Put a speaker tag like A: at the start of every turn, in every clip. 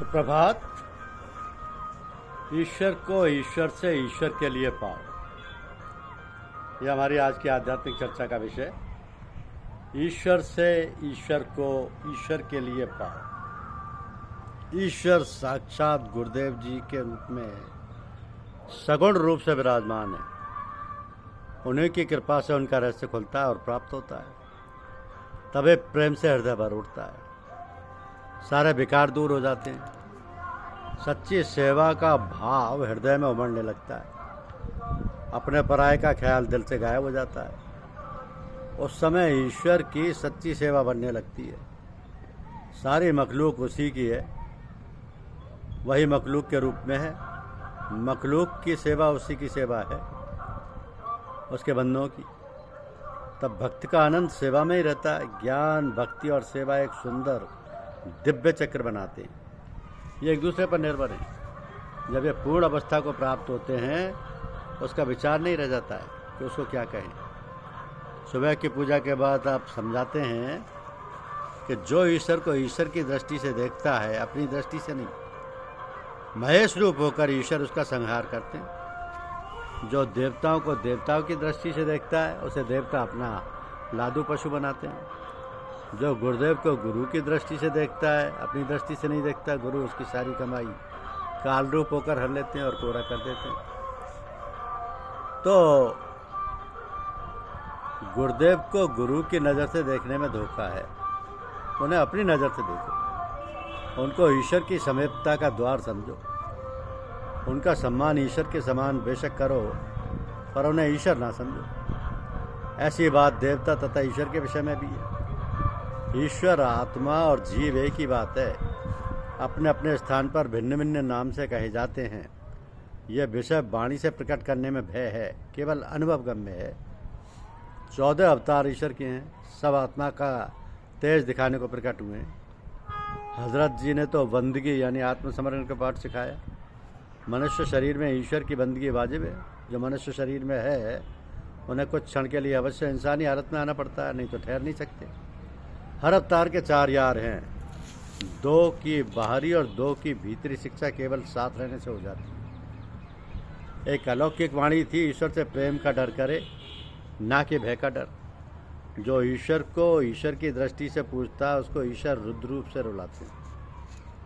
A: सुप्रभात। ईश्वर को ईश्वर से ईश्वर के लिए पाओ, यह हमारी आज की आध्यात्मिक चर्चा का विषय। ईश्वर से ईश्वर को ईश्वर के लिए पाओ। ईश्वर साक्षात गुरुदेव जी के रूप में सगुण रूप से विराजमान है। उन्हीं की कृपा से उनका रहस्य खुलता है और प्राप्त होता है, तबे प्रेम से हृदय भर उठता है, सारे विकार दूर हो जाते हैं, सच्ची सेवा का भाव हृदय में उमड़ने लगता है, अपने पराये का ख्याल दिल से गायब हो जाता है। उस समय ईश्वर की सच्ची सेवा बनने लगती है। सारी मखलूक उसी की है, वही मखलूक के रूप में है। मखलूक की सेवा उसी की सेवा है, उसके बंदों की। तब भक्त का आनंद सेवा में ही रहता है। ज्ञान, भक्ति और सेवा एक सुंदर दिव्य चक्र बनाते हैं। ये एक दूसरे पर निर्भर हैं। जब ये पूर्ण अवस्था को प्राप्त होते हैं, उसका विचार नहीं रह जाता है कि उसको क्या कहें। सुबह की पूजा के बाद आप समझाते हैं कि जो ईश्वर को ईश्वर की दृष्टि से देखता है, अपनी दृष्टि से नहीं, महेश रूप होकर ईश्वर उसका संहार करते हैं। जो देवताओं को देवताओं की दृष्टि से देखता है, उसे देवता अपना लादू पशु बनाते हैं। जो गुरुदेव को गुरु की दृष्टि से देखता है, अपनी दृष्टि से नहीं देखता, गुरु उसकी सारी कमाई काल रूप होकर हर लेते हैं और कोरा कर देते हैं। तो गुरुदेव को गुरु की नज़र से देखने में धोखा है। उन्हें अपनी नज़र से देखो, उनको ईश्वर की समीपता का द्वार समझो। उनका सम्मान ईश्वर के समान बेशक करो, पर उन्हें ईश्वर ना समझो। ऐसी बात देवता तथा ईश्वर के विषय में भी है। ईश्वर, आत्मा और जीव एक ही बात है, अपने अपने स्थान पर भिन्न भिन्न नाम से कहे जाते हैं। यह विषय वाणी से प्रकट करने में भय है, केवल अनुभव गम्य है। 14 अवतार ईश्वर के हैं, सब आत्मा का तेज दिखाने को प्रकट हुए हैं। हजरत जी ने तो बंदगी यानी आत्मसमरण का पाठ सिखाया। मनुष्य शरीर में ईश्वर की बंदगी वाजिब है। जो मनुष्य शरीर में है, उन्हें कुछ क्षण के लिए अवश्य इंसानी हालत में आना पड़ता है, नहीं तो ठहर नहीं सकते। हर अवतार के 4 यार हैं। 2 की बाहरी और 2 की भीतरी शिक्षा केवल साथ रहने से हो जाती है। एक अलौकिक वाणी थी, ईश्वर से प्रेम का डर करे, ना कि भय का डर। जो ईश्वर को ईश्वर की दृष्टि से पूछता है, उसको ईश्वर रुद्र रूप से रुलाते हैं।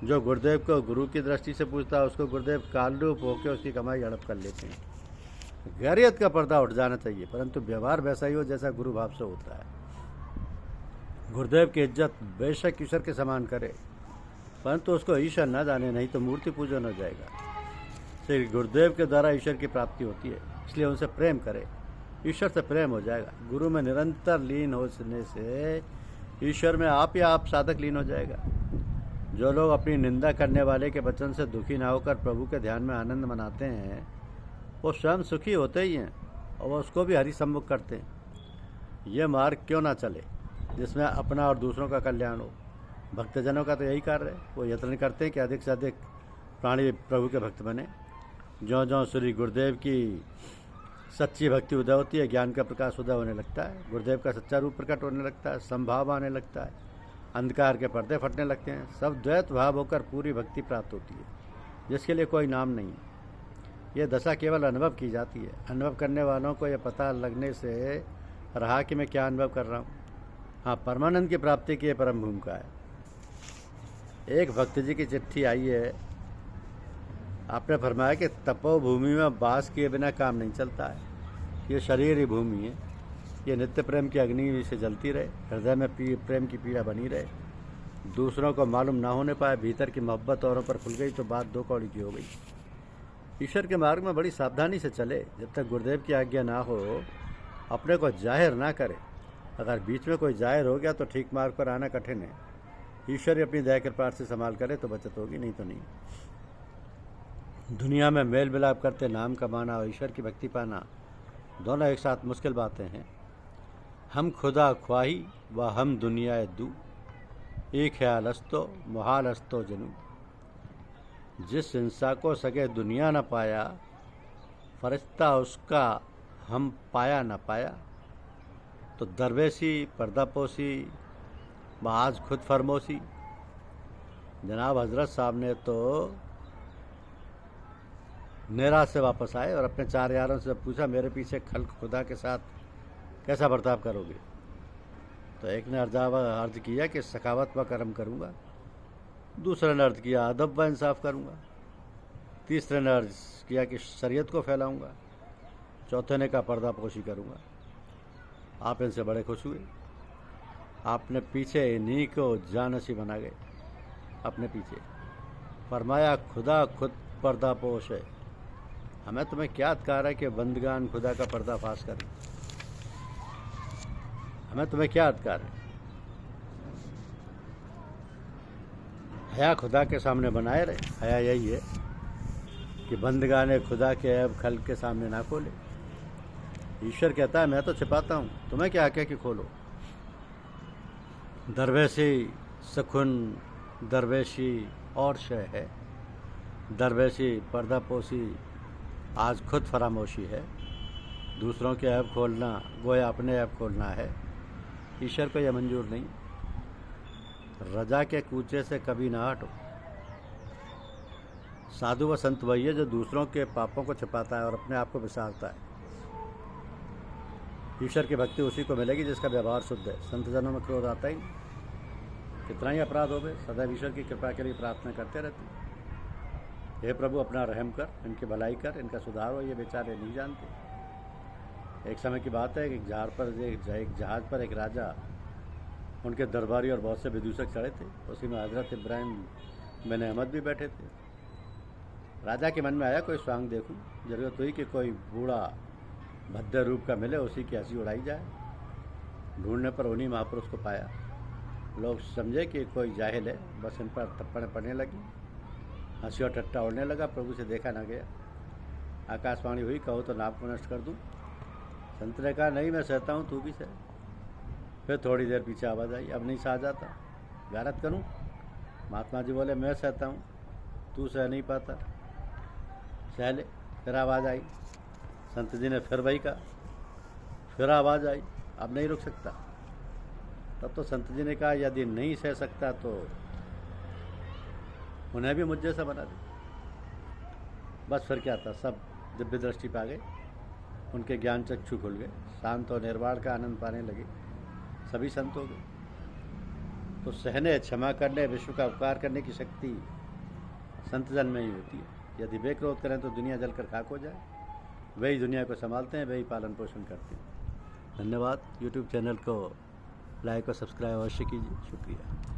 A: जो गुरुदेव को गुरु की दृष्टि से पूछता है, उसको गुरुदेव काल रूप होकर उसकी कमाई हड़प कर लेते हैं। गैरियत का पर्दा उठ जाना चाहिए, परंतु व्यवहार वैसा ही हो जैसा गुरु भाव से होता है। गुरुदेव की इज्जत बेशक ईश्वर के समान करे, परंतु उसको ईश्वर न जाने, नहीं तो मूर्ति पूजन हो जाएगा। श्री गुरुदेव के द्वारा ईश्वर की प्राप्ति होती है, इसलिए उनसे प्रेम करे, ईश्वर से प्रेम हो जाएगा। गुरु में निरंतर लीन होने से ईश्वर में आप ही आप साधक लीन हो जाएगा। जो लोग अपनी निंदा करने वाले के वचन से दुखी ना होकर प्रभु के ध्यान में आनंद मनाते हैं, वो स्वयं सुखी होते ही हैं और वो उसको भी हरि सम्मुख करते हैं। ये मार्ग क्यों ना चले जिसमें अपना और दूसरों का कल्याण हो। भक्तजनों का तो यही कार्य है। वो यत्न करते हैं कि अधिक से अधिक प्राणी प्रभु के भक्त बने। ज्यों ज्यों श्री गुरुदेव की सच्ची भक्ति उदय होती है, ज्ञान का प्रकाश उदय होने लगता है, गुरुदेव का सच्चा रूप प्रकट होने लगता है, संभाव आने लगता है, अंधकार के पर्दे फटने लगते हैं, सब द्वैत भाव होकर पूरी भक्ति प्राप्त होती है, जिसके लिए कोई नाम नहीं है। यह दशा केवल अनुभव की जाती है। अनुभव करने वालों को यह पता लगने से रहा कि मैं क्या अनुभव कर रहा हूँ। हाँ, परमानंद की प्राप्ति की यह परम भूमिका है। एक भक्त जी की चिट्ठी आई है। आपने फरमाया कि तपोभूमि में वास किए बिना काम नहीं चलता है। ये शरीर ही भूमि है, ये नित्य प्रेम की अग्नि से जलती रहे, हृदय में प्रेम की पीड़ा बनी रहे। दूसरों को मालूम ना होने पाए, भीतर की मोहब्बत औरों पर खुल गई तो बात 2 कौड़ी की हो गई। ईश्वर के मार्ग में बड़ी सावधानी से चले। जब तक गुरुदेव की आज्ञा ना हो, अपने को जाहिर ना करे। अगर बीच में कोई जाहिर हो गया तो ठीक मार्ग पर आना कठिन है। ईश्वर अपनी दया कृपा से संभाल करे तो बचत होगी, नहीं तो नहीं। दुनिया में मेल मिलाप करते नाम कमाना और ईश्वर की भक्ति पाना दोनों एक साथ मुश्किल बातें हैं। हम खुदा ख्वाही व हम दुनिया दू, एक ख्याल अस्तो मुहाल अस्तो जनू। जिस इंसा को सगे दुनिया न पाया, फरिश्ता उसका हम पाया न पाया। तो दरवेशी, पर्दापोशी, व आज खुद फरमोशी, जनाब हजरत साहब ने तो नेरा से वापस आए और अपने 4 यारों से पूछा, मेरे पीछे खल्क खुदा के साथ कैसा बर्ताव करोगे? तो एक ने अर्ज किया कि सखावत व करम करूँगा। दूसरे ने अर्ज किया अदब व इंसाफ करूँगा। तीसरे ने अर्ज किया कि शरीयत को फैलाऊँगा। चौथे ने कहा पर्दापोशी करूँगा। आप इनसे बड़े खुश हुए। आपने पीछे इन्हीं को जानसी बना गए। अपने पीछे फरमाया, खुदा खुद पर्दापोश है, हमें तुम्हें क्या अधिकार है कि बंदगान खुदा का पर्दाफाश करें? हमें तुम्हें क्या अधिकार है? हया खुदा के सामने बनाए रहे। हया यही है कि बंदगान खुदा के ऐब खल्क के सामने ना खोले। ईश्वर कहता है मैं तो छिपाता हूँ, तुम्हें क्या हक है कि खोलो? दरवेशी सखुन दरवेशी और शय है। दरवेशी पर्दापोशी आज खुद फरामोशी है। दूसरों के ऐब खोलना गोया अपने ऐब खोलना है। ईश्वर को यह मंजूर नहीं। रजा के कूचे से कभी ना हटो। साधु व संत वही है जो दूसरों के पापों को छिपाता है और अपने आप को विसारता है। ईश्वर की भक्ति उसी को मिलेगी जिसका व्यवहार शुद्ध है। संत जनों में क्रोध आता ही, कितना ही अपराध हो गए, सदैव ईश्वर की कृपा के लिए प्रार्थना करते रहते। हे प्रभु अपना रहम कर, इनकी भलाई कर, इनका सुधार हो, ये बेचारे नहीं जानते। एक समय की बात है कि एक जहाज़ पर एक राजा, उनके दरबारी और बहुत से विदूषक चढ़े थे। उसी में हज़रत इब्राहिम बिन अहमद भी बैठे थे। राजा के मन में आया कोई स्वांग देखूं। जरूरत हुई कि कोई बूढ़ा भद्दे रूप का मिले, उसी की हंसी उड़ाई जाए। ढूंढने पर उन्हीं महापुरुष को पाया। लोग समझे कि कोई जाहिल है, बस इन पर थप्पड़ें पड़ने लगी। हंसी और टट्टा उड़ने लगा। प्रभु से देखा ना गया। आकाशवाणी हुई, कहो तो नाप को नष्ट कर दूं। संत ने कहा नहीं, मैं सहता हूँ, तू भी सह। फिर थोड़ी देर पीछे आवाज़ आई, अब नहीं सहा जाता, गारत करूँ? महात्मा जी बोले मैं सहता हूँ, तू सह नहीं पाता, सह ले। फिर आवाज़ आई। संत जी ने फिर वही कहा। फिर आवाज़ आई, अब नहीं रुक सकता। तब तो संत जी ने कहा यदि नहीं सह सकता तो उन्हें भी मुझ जैसा बना दे। बस फिर क्या था, सब दिव्य दृष्टि पा गए। उनके ज्ञान चक्षु खुल गए। शांत और निर्वाण का आनंद पाने लगे। सभी संत हो गए। तो सहने, क्षमा करने, विश्व का उपकार करने की शक्ति संत जन में ही होती है। यदि वे क्रोध करें तो दुनिया जलकर खाक हो जाए। वही दुनिया को संभालते हैं, वही पालन पोषण करते हैं। धन्यवाद। यूट्यूब चैनल को लाइक और सब्सक्राइब अवश्य कीजिए। शुक्रिया।